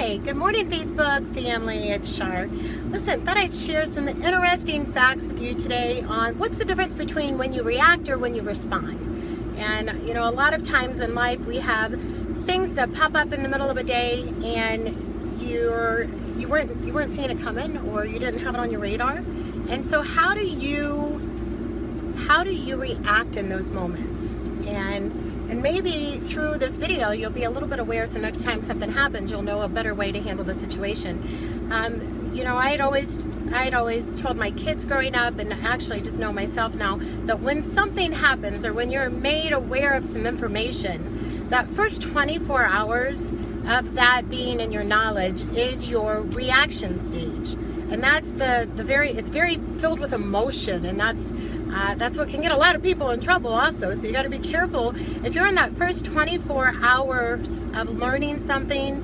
Hi, good morning Facebook family, it's Shar. Listen, thought I'd share some interesting facts with you today on what's the difference between when you react or when you respond. And you know, a lot of times in life we have things that pop up in the middle of a day and you weren't seeing it coming, or you didn't have it on your radar. And so how do you react in those moments? And maybe through this video you'll be a little bit aware, so next time something happens you'll know a better way to handle the situation. You know, I'd always told my kids growing up, and actually just know myself now, that when something happens or when you're made aware of some information, that first 24 hours of that being in your knowledge is your reaction stage. And that's it's very filled with emotion, and that's what can get a lot of people in trouble also. So you got to be careful. If you're in that first 24 hours of learning something,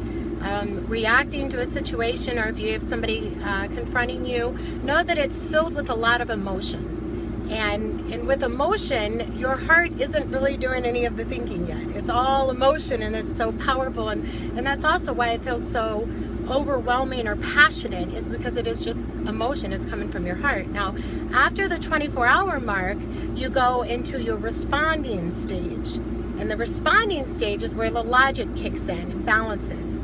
reacting to a situation, or if you have somebody confronting you, know that it's filled with a lot of emotion. And with emotion, your heart isn't really doing any of the thinking yet. It's all emotion, and it's so powerful. And that's also why it feels so overwhelming or passionate, is because it is just emotion. It's coming from your heart. Now, after the 24-hour mark, you go into your responding stage. And the responding stage is where the logic kicks in and balances.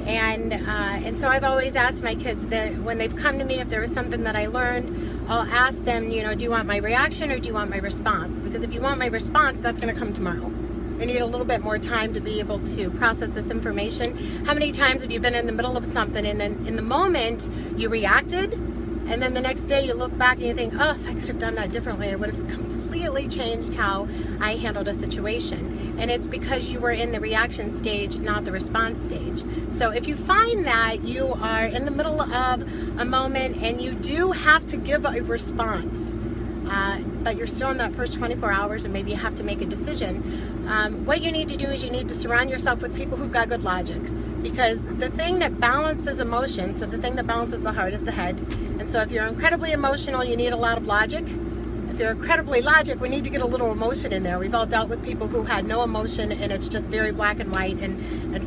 And so I've always asked my kids that when they've come to me, if there was something that I learned, I'll ask them, you know, do you want my reaction or do you want my response? Because if you want my response, that's going to come tomorrow. I need a little bit more time to be able to process this information. How many times have you been in the middle of something, and then in the moment you reacted, and then the next day you look back and you think, oh, if I could have done that differently, I would have completely changed how I handled a situation. And it's because you were in the reaction stage, not the response stage. So if you find that you are in the middle of a moment and you do have to give a response, but you're still in that first 24 hours and maybe you have to make a decision, what you need to do is you need to surround yourself with people who've got good logic. Because the thing that balances emotion, so the thing that balances the heart, is the head. And so if you're incredibly emotional, you need a lot of logic. If you're incredibly logic, we need to get a little emotion in there. We've all dealt with people who had no emotion, and it's just very black and white and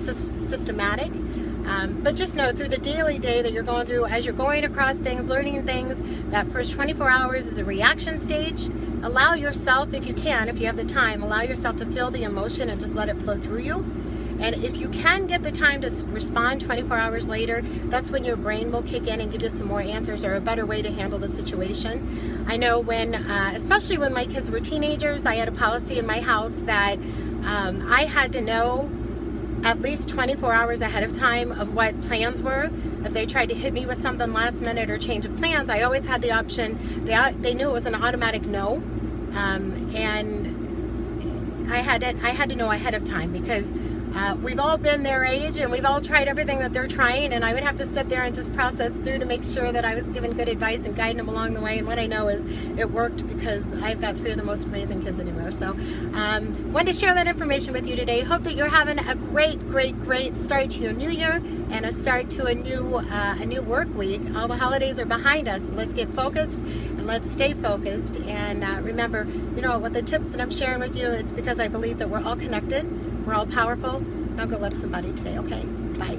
systematic. But just know, through the daily day that you're going through, as you're going across things, learning things, that first 24 hours is a reaction stage. Allow yourself, if you can, if you have the time, allow yourself to feel the emotion and just let it flow through you. And if you can get the time to respond 24 hours later, that's when your brain will kick in and give you some more answers or a better way to handle the situation. I know when, especially when my kids were teenagers, I had a policy in my house that I had to know at least 24 hours ahead of time of what plans were. If they tried to hit me with something last minute or change of plans, I always had the option. They knew it was an automatic no, and I had to know ahead of time, because we've all been their age and we've all tried everything that they're trying, and I would have to sit there and just process through to make sure that I was giving good advice and guiding them along the way. And what I know is it worked, because I've got 3 of the most amazing kids anywhere. So wanted to share that information with you today. Hope that you're having a great start to your new year and a start to a new work week. All the holidays are behind us. Let's get focused and let's stay focused. And remember, you know, what the tips that I'm sharing with you, it's because I believe that we're all connected. We're all powerful. Now go love somebody today, okay? Bye.